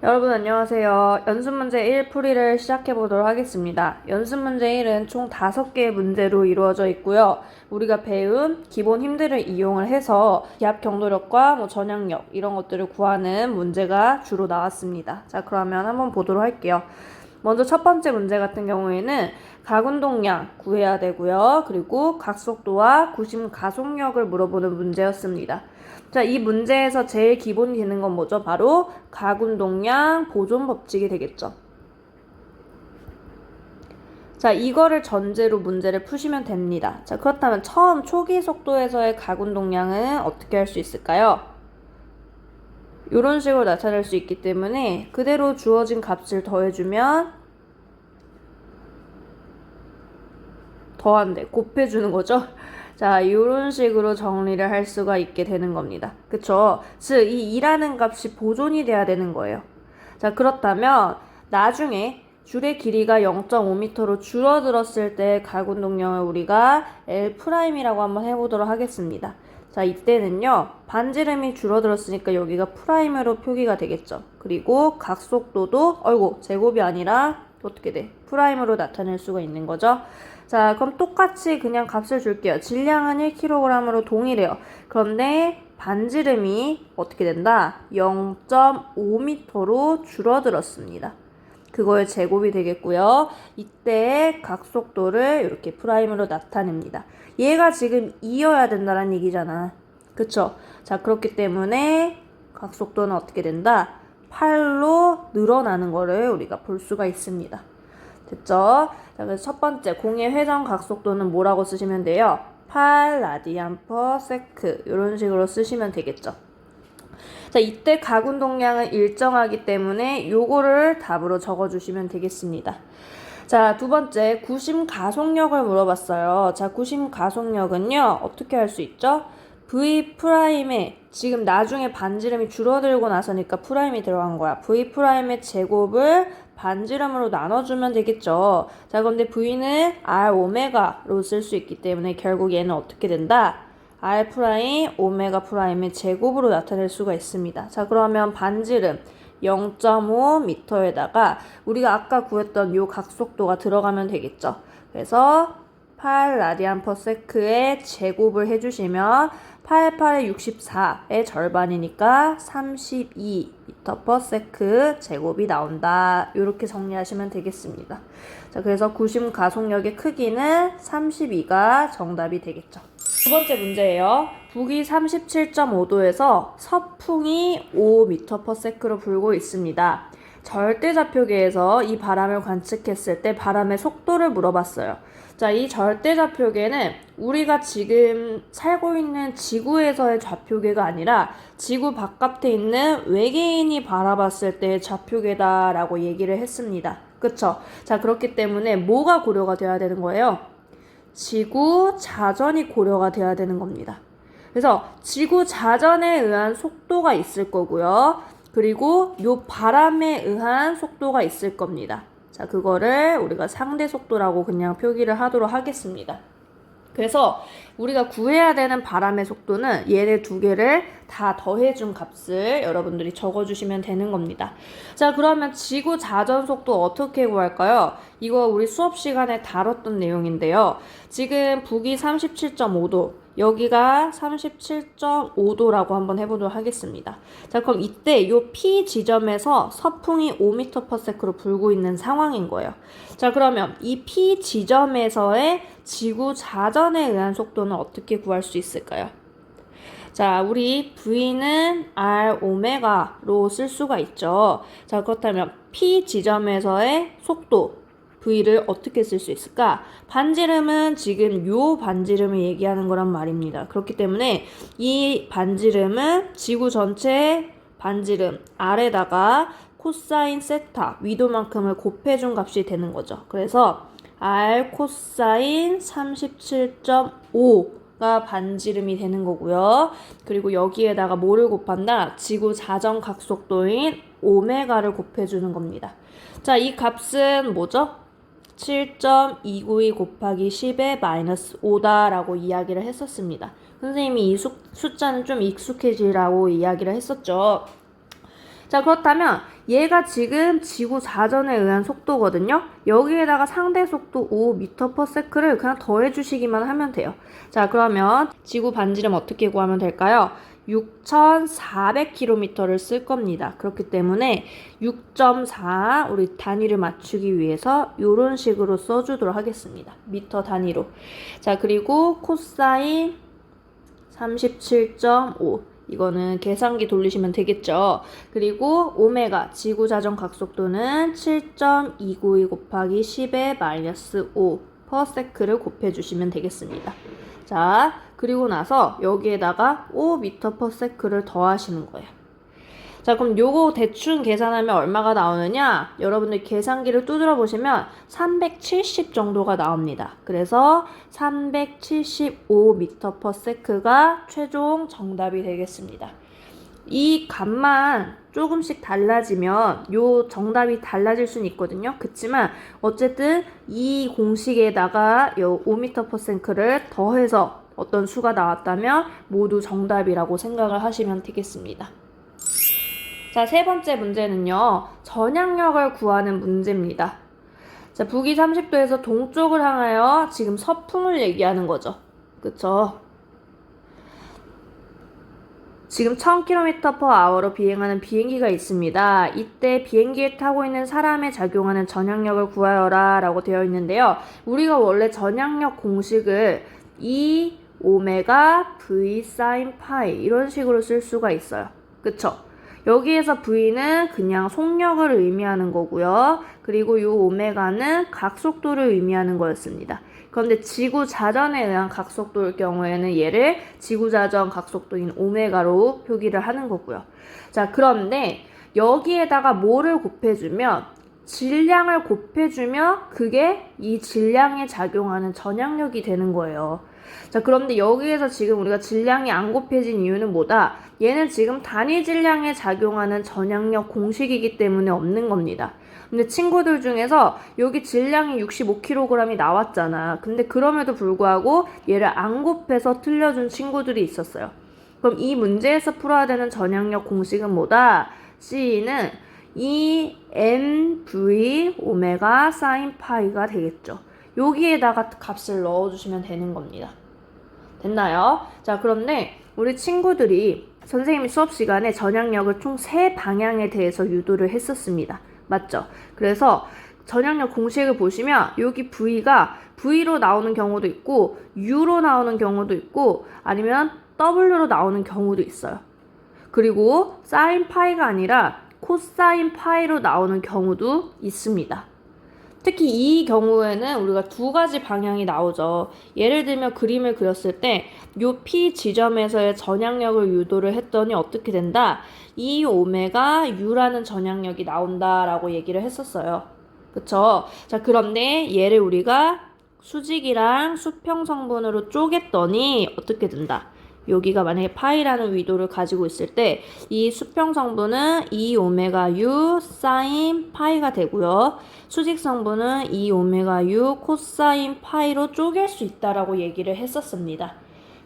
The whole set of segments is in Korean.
여러분 안녕하세요. 연습문제 1 풀이를 시작해 보도록 하겠습니다. 연습문제 1은 총 5개의 문제로 이루어져 있고요. 우리가 배운 기본 힘들을 이용을 해서 기압 경도력과 전향력 이런 것들을 구하는 문제가 주로 나왔습니다. 자, 그러면 한번 보도록 할게요. 먼저 첫 번째 문제 같은 경우에는 각운동량 구해야 되고요. 그리고 각속도와 구심 가속력을 물어보는 문제였습니다. 자, 이 문제에서 제일 기본이 되는 건 뭐죠? 바로 각운동량 보존 법칙이 되겠죠. 자, 이거를 전제로 문제를 푸시면 됩니다. 자, 그렇다면 처음 초기 속도에서의 각운동량은 어떻게 할 수 있을까요? 이런 식으로 나타낼 수 있기 때문에 그대로 주어진 값을 더해주면 더한데 곱해주는 거죠. 자, 이런 식으로 정리를 할 수가 있게 되는 겁니다. 그쵸? 즉, 이 2라는 값이 보존이 돼야 되는 거예요. 자, 그렇다면 나중에 줄의 길이가 0.5m로 줄어들었을 때 각운동량을 우리가 L'이라고 한번 해보도록 하겠습니다. 자, 이때는요, 반지름이 줄어들었으니까 여기가 프라임으로 표기가 되겠죠. 그리고 각속도도, 제곱이 아니라 어떻게 돼? 프라임으로 나타낼 수가 있는 거죠. 자, 그럼 똑같이 그냥 값을 줄게요. 질량은 1kg으로 동일해요. 그런데 반지름이 어떻게 된다? 0.5m로 줄어들었습니다. 그거의 제곱이 되겠고요. 이때 각속도를 이렇게 프라임으로 나타냅니다. 얘가 지금 2여야 된다는 얘기잖아. 그쵸? 자, 그렇기 때문에 각속도는 어떻게 된다? 8로 늘어나는 거를 우리가 볼 수가 있습니다. 됐죠? 자, 그래서 첫 번째 공의 회전 각속도는 뭐라고 쓰시면 돼요? 8 라디안 퍼 세크 이런 식으로 쓰시면 되겠죠. 자, 이때 각운동량은 일정하기 때문에 요거를 답으로 적어주시면 되겠습니다. 자, 두 번째 구심 가속력을 물어봤어요. 자, 구심 가속력은요 어떻게 할 수 있죠? V 프라임에 지금 나중에 반지름이 줄어들고 나서니까 프라임이 들어간 거야. V 프라임의 제곱을 반지름으로 나눠주면 되겠죠. 자, 그런데 V는 R 오메가로 쓸 수 있기 때문에 결국 얘는 어떻게 된다? R 프라임 오메가 프라임의 제곱으로 나타낼 수가 있습니다. 자, 그러면 반지름 0.5m에다가 우리가 아까 구했던 요 각속도가 들어가면 되겠죠. 그래서 8 라디안 퍼 세크의 제곱을 해주시면 88의 64의 절반이니까 32m 퍼 세크 제곱이 나온다. 이렇게 정리하시면 되겠습니다. 자, 그래서 구심 가속력의 크기는 32가 정답이 되겠죠. 두 번째 문제예요. 북위 37.5도에서 서풍이 5m per sec로 불고 있습니다. 절대좌표계에서 이 바람을 관측했을 때 바람의 속도를 물어봤어요. 자, 이 절대좌표계는 우리가 지금 살고 있는 지구에서의 좌표계가 아니라 지구 바깥에 있는 외계인이 바라봤을 때의 좌표계다라고 얘기를 했습니다. 그쵸? 자, 그렇기 때문에 뭐가 고려가 돼야 되는 거예요? 지구 자전이 고려가 돼야 되는 겁니다. 그래서 지구 자전에 의한 속도가 있을 거고요. 그리고 요 바람에 의한 속도가 있을 겁니다. 자, 그거를 우리가 상대 속도라고 그냥 표기를 하도록 하겠습니다. 그래서 우리가 구해야 되는 바람의 속도는 얘네 두 개를 다 더해준 값을 여러분들이 적어주시면 되는 겁니다. 자, 그러면 지구 자전 속도 어떻게 구할까요? 이거 우리 수업 시간에 다뤘던 내용인데요. 지금 북위 37.5도, 여기가 37.5도라고 한번 해보도록 하겠습니다. 자, 그럼 이때 요 P 지점에서 서풍이 5m per sec로 불고 있는 상황인 거예요. 자, 그러면 이 P 지점에서의 지구 자전에 의한 속도는 어떻게 구할 수 있을까요? 자, 우리 V는 R 오메가로 쓸 수가 있죠. 자, 그렇다면 P 지점에서의 속도 V를 어떻게 쓸 수 있을까? 반지름은 지금 요 반지름을 얘기하는 거란 말입니다. 그렇기 때문에 이 반지름은 지구 전체의 반지름 R에다가 코사인 세타 위도만큼을 곱해준 값이 되는 거죠. 그래서 R 코사인 37.5가 반지름이 되는 거고요. 그리고 여기에다가 뭐를 곱한다? 지구 자전 각속도인 오메가를 곱해주는 겁니다. 자, 이 값은 뭐죠? 7.292 곱하기 10의 마이너스 5다라고 이야기를 했었습니다. 선생님이 이 숫자는 좀 익숙해지라고 이야기를 했었죠. 자, 그렇다면 얘가 지금 지구 자전에 의한 속도거든요. 여기에다가 상대 속도 5m/s를 그냥 더해주시기만 하면 돼요. 자, 그러면 지구 반지름 어떻게 구하면 될까요? 6,400km를 쓸 겁니다. 그렇기 때문에 6.4 우리 단위를 맞추기 위해서 이런 식으로 써주도록 하겠습니다. 미터 단위로. 자, 그리고 코사인 37.5 이거는 계산기 돌리시면 되겠죠. 그리고 오메가 지구 자전 각속도는 7.292 곱하기 10의 마이너스 5/s를 곱해주시면 되겠습니다. 자, 그리고 나서 여기에다가 5m/s를 더하시는 거예요. 자, 그럼 요거 대충 계산하면 얼마가 나오느냐? 여러분들 계산기를 두드려 보시면 370 정도가 나옵니다. 그래서 375m/s가 최종 정답이 되겠습니다. 이 값만 조금씩 달라지면 요 정답이 달라질 수는 있거든요. 그치만 어쨌든 이 공식에다가 요 5m/s를 더해서 어떤 수가 나왔다면 모두 정답이라고 생각을 하시면 되겠습니다. 자, 세 번째 문제는요. 전향력을 구하는 문제입니다. 자, 북위 30도에서 동쪽을 향하여 지금 서풍을 얘기하는 거죠. 그쵸? 지금 1000km/h로 비행하는 비행기가 있습니다. 이때 비행기에 타고 있는 사람에 작용하는 전향력을 구하여라 라고 되어 있는데요. 우리가 원래 전향력 공식을 E 오메가 V 사인 파이 이런 식으로 쓸 수가 있어요. 그쵸? 여기에서 V는 그냥 속력을 의미하는 거고요. 그리고 이 오메가는 각속도를 의미하는 거였습니다. 그런데 지구 자전에 의한 각속도일 경우에는 얘를 지구 자전 각속도인 오메가로 표기를 하는 거고요. 자, 그런데 여기에다가 뭐를 곱해주면 질량을 곱해주면 그게 이 질량에 작용하는 전향력이 되는 거예요. 자, 그런데 여기에서 지금 우리가 질량이 안 곱해진 이유는 뭐다? 얘는 지금 단위 질량에 작용하는 전향력 공식이기 때문에 없는 겁니다. 근데 친구들 중에서 여기 질량이 65kg이 나왔잖아. 근데 그럼에도 불구하고 얘를 안 곱해서 틀려준 친구들이 있었어요. 그럼 이 문제에서 풀어야 되는 전향력 공식은 뭐다? C는 EmV 오메가 사인 파이가 되겠죠. 여기에다가 값을 넣어주시면 되는 겁니다. 됐나요? 자, 그런데 우리 친구들이 선생님이 수업 시간에 전향력을 총 3방향에 대해서 유도를 했었습니다. 맞죠? 그래서 전향력 공식을 보시면 여기 V가 V로 나오는 경우도 있고 U로 나오는 경우도 있고 아니면 W로 나오는 경우도 있어요. 그리고 사인 파이가 아니라 코사인 파이로 나오는 경우도 있습니다. 특히 이 경우에는 우리가 두 가지 방향이 나오죠. 예를 들면 그림을 그렸을 때 요 P 지점에서의 전향력을 유도를 했더니 어떻게 된다? 이 오메가 U라는 전향력이 나온다라고 얘기를 했었어요. 그쵸? 자, 그런데 얘를 우리가 수직이랑 수평 성분으로 쪼갰더니 어떻게 된다? 여기가 만약에 파이라는 위도를 가지고 있을 때 이 수평 성분은 2 오메가 U 사인 파이가 되고요. 수직 성분은 2 오메가 U 코사인 파이로 쪼갤 수 있다라고 얘기를 했었습니다.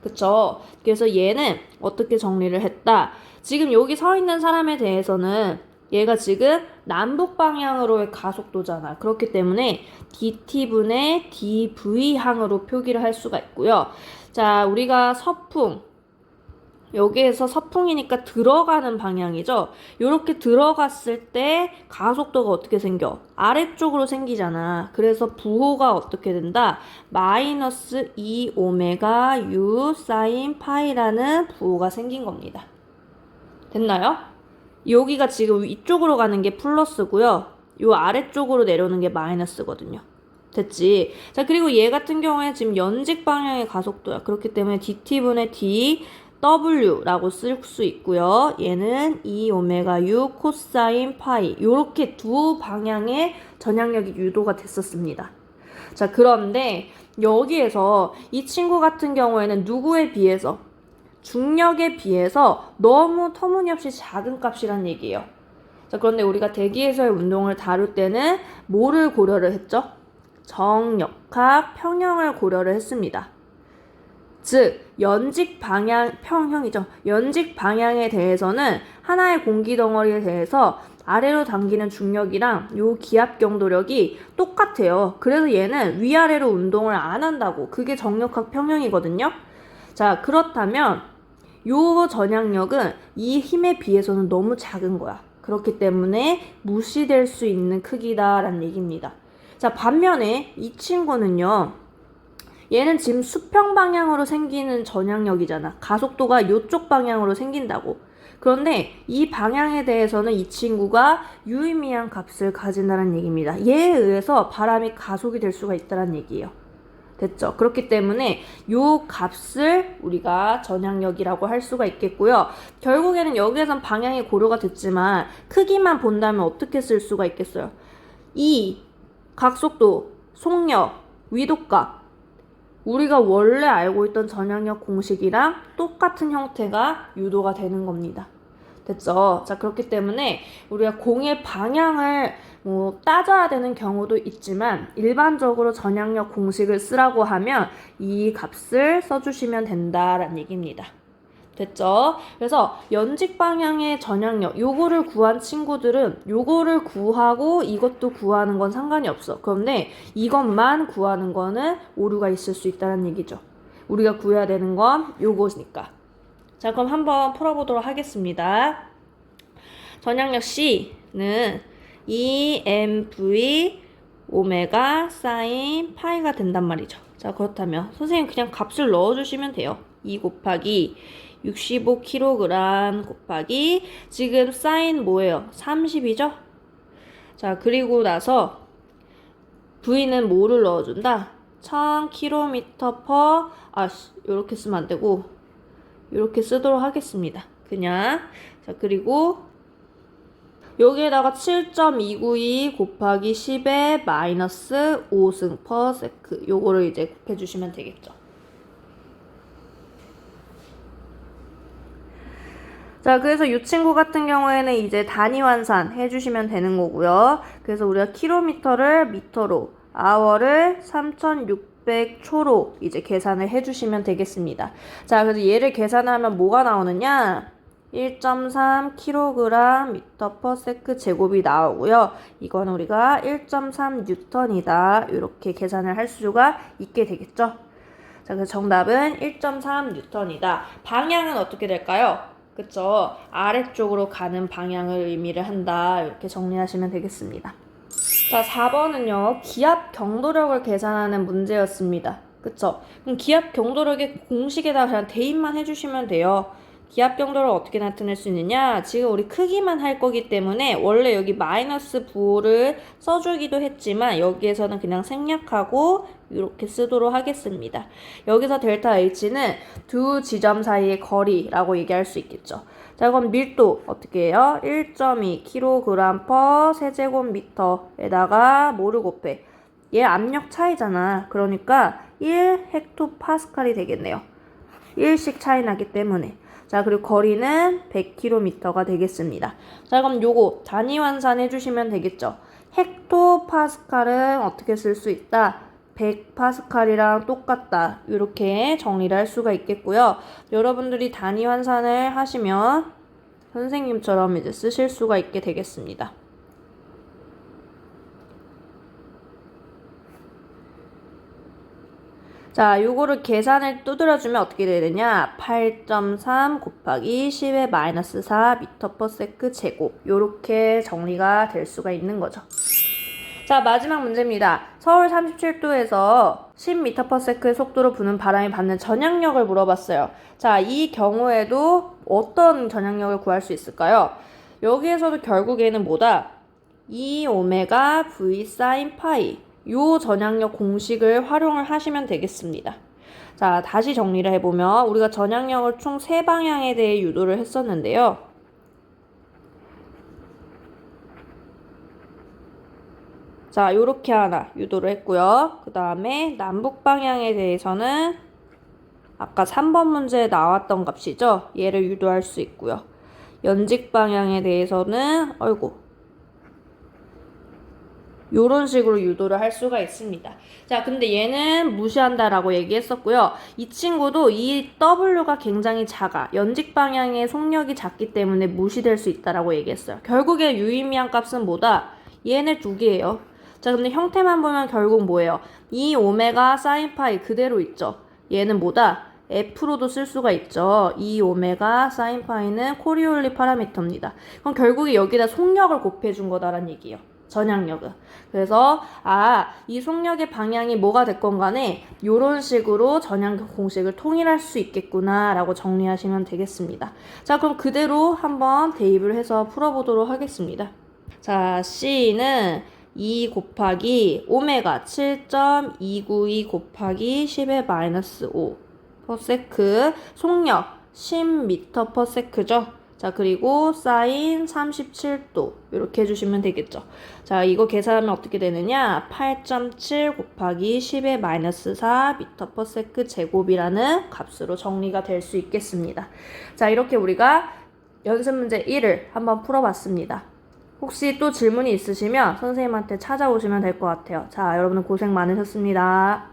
그쵸? 그래서 얘는 어떻게 정리를 했다? 지금 여기 서 있는 사람에 대해서는 얘가 지금 남북 방향으로의 가속도잖아. 그렇기 때문에 dt분의 dv항으로 표기를 할 수가 있고요. 자, 우리가 서풍 여기에서 서풍이니까 들어가는 방향이죠. 이렇게 들어갔을 때 가속도가 어떻게 생겨? 아래쪽으로 생기잖아. 그래서 부호가 어떻게 된다? 마이너스 2 오메가 U 사인 파이라는 부호가 생긴 겁니다. 됐나요? 여기가 지금 이쪽으로 가는 게 플러스고요. 요 아래쪽으로 내려오는 게 마이너스거든요. 됐지? 자, 그리고 얘 같은 경우에 지금 연직 방향의 가속도야. 그렇기 때문에 dt분의 d W라고 쓸 수 있고요. 얘는 2 오메가 U 코사인 파이 요렇게 두 방향의 전향력이 유도가 됐었습니다. 자, 그런데 여기에서 이 친구 같은 경우에는 누구에 비해서 중력에 비해서 너무 터무니없이 작은 값이란 얘기예요. 자, 그런데 우리가 대기에서의 운동을 다룰 때는 뭐를 고려를 했죠? 정역학 평형을 고려를 했습니다. 즉 연직 방향 평형이죠. 연직 방향에 대해서는 하나의 공기 덩어리에 대해서 아래로 당기는 중력이랑 요 기압 경도력이 똑같아요. 그래서 얘는 위아래로 운동을 안 한다고. 그게 정력학 평형이거든요. 자, 그렇다면 요 전향력은 이 힘에 비해서는 너무 작은 거야. 그렇기 때문에 무시될 수 있는 크기다라는 얘기입니다. 자, 반면에 이 친구는요. 얘는 지금 수평 방향으로 생기는 전향력이잖아. 가속도가 요쪽 방향으로 생긴다고. 그런데 이 방향에 대해서는 이 친구가 유의미한 값을 가진다는 얘기입니다. 얘에 의해서 바람이 가속이 될 수가 있다는 얘기예요. 됐죠? 그렇기 때문에 요 값을 우리가 전향력이라고 할 수가 있겠고요. 결국에는 여기에선 방향이 고려가 됐지만 크기만 본다면 어떻게 쓸 수가 있겠어요? 이 각속도, 속력, 위독각 우리가 원래 알고 있던 전향력 공식이랑 똑같은 형태가 유도가 되는 겁니다. 됐죠? 자, 그렇기 때문에 우리가 공의 방향을 따져야 되는 경우도 있지만 일반적으로 전향력 공식을 쓰라고 하면 이 값을 써주시면 된다라는 얘기입니다. 됐죠? 그래서 연직 방향의 전향력 요거를 구한 친구들은 요거를 구하고 이것도 구하는 건 상관이 없어. 그런데 이것만 구하는 거는 오류가 있을 수 있다는 얘기죠. 우리가 구해야 되는 건 요거니까. 자, 그럼 한번 풀어보도록 하겠습니다. 전향력 C는 EMV 오메가 사인 파이가 된단 말이죠. 자, 그렇다면 선생님 그냥 값을 넣어주시면 돼요. 2 곱하기 65kg 곱하기 지금 사인 뭐예요? 30이죠? 자, 그리고 나서 V는 뭐를 넣어준다? 1000km 요렇게 쓰면 안 되고 요렇게 쓰도록 하겠습니다. 그냥. 자, 그리고 여기에다가 7.292 곱하기 10의 마이너스 5승 퍼 세크 요거를 이제 곱해주시면 되겠죠. 자, 그래서 이 친구 같은 경우에는 이제 단위 환산 해주시면 되는 거고요. 그래서 우리가 킬로미터를 미터로, 아워를 3600초로 이제 계산을 해주시면 되겠습니다. 자, 그래서 얘를 계산하면 뭐가 나오느냐? 1.3kg 미터 퍼 세크 제곱이 나오고요. 이건 우리가 1.3N이다. 이렇게 계산을 할 수가 있게 되겠죠. 자, 그래서 정답은 1.3N이다. 방향은 어떻게 될까요? 그쵸? 아래쪽으로 가는 방향을 의미를 한다. 이렇게 정리하시면 되겠습니다. 자, 4번은요. 기압 경도력을 계산하는 문제였습니다. 그쵸? 그럼 기압 경도력의 공식에다가 그냥 대입만 해주시면 돼요. 기압 경도를 어떻게 나타낼 수 있느냐? 지금 우리 크기만 할 거기 때문에 원래 여기 마이너스 부호를 써주기도 했지만 여기에서는 그냥 생략하고 이렇게 쓰도록 하겠습니다. 여기서 델타 H는 두 지점 사이의 거리라고 얘기할 수 있겠죠. 자, 그럼 밀도 어떻게 해요? 1.2kg per 세제곱미터에다가 뭐를 곱해? 얘 압력 차이잖아. 그러니까 1헥토파스칼이 되겠네요. 1씩 차이 나기 때문에. 자, 그리고 거리는 100km가 되겠습니다. 자, 그럼 요거 단위 환산해 주시면 되겠죠. 헥토파스칼은 어떻게 쓸 수 있다? 100파스칼이랑 똑같다. 이렇게 정리를 할 수가 있겠고요. 여러분들이 단위 환산을 하시면 선생님처럼 이제 쓰실 수가 있게 되겠습니다. 자, 요거를 계산을 두드려주면 어떻게 되느냐? 8.3 곱하기 10의 마이너스 4 미터 퍼 세크 제곱. 요렇게 정리가 될 수가 있는 거죠. 자, 마지막 문제입니다. 서울 37도에서 10m per sec의 속도로 부는 바람이 받는 전향력을 물어봤어요. 자, 이 경우에도 어떤 전향력을 구할 수 있을까요? 여기에서도 결국에는 뭐다? 2 오메가 V 사인 파이. 요 전향력 공식을 활용을 하시면 되겠습니다. 자, 다시 정리를 해보면 우리가 전향력을 총 3방향에 대해 유도를 했었는데요. 자, 요렇게 하나 유도를 했고요. 그 다음에 남북 방향에 대해서는 아까 3번 문제에 나왔던 값이죠. 얘를 유도할 수 있고요. 연직 방향에 대해서는 요런 식으로 유도를 할 수가 있습니다. 자, 근데 얘는 무시한다라고 얘기했었고요. 이 친구도 이 W가 굉장히 작아. 연직 방향의 속력이 작기 때문에 무시될 수 있다라고 얘기했어요. 결국에 유의미한 값은 뭐다? 얘네 두 개예요. 자, 근데 형태만 보면 결국 뭐예요? 이 오메가 사인 파이 그대로 있죠. 얘는 뭐다? F로도 쓸 수가 있죠. 이 오메가 사인 파이는 코리올리 파라미터입니다. 그럼 결국에 여기다 속력을 곱해준 거다라는 얘기예요. 전향력은. 그래서 이 속력의 방향이 뭐가 됐건 간에 요런 식으로 전향력 공식을 통일할 수 있겠구나 라고 정리하시면 되겠습니다. 자, 그럼 그대로 한번 대입을 해서 풀어보도록 하겠습니다. 자, C는 2 곱하기 오메가 7.292 곱하기 10의 마이너스 5 퍼세크 속력 10m 퍼세크죠. 자, 그리고 사인 37도 이렇게 해주시면 되겠죠. 자, 이거 계산하면 어떻게 되느냐? 8.7 곱하기 10의 마이너스 4 미터 퍼세크 제곱이라는 값으로 정리가 될 수 있겠습니다. 자, 이렇게 우리가 연습 문제 1을 한번 풀어봤습니다. 혹시 또 질문이 있으시면 선생님한테 찾아오시면 될 것 같아요. 자, 여러분 고생 많으셨습니다.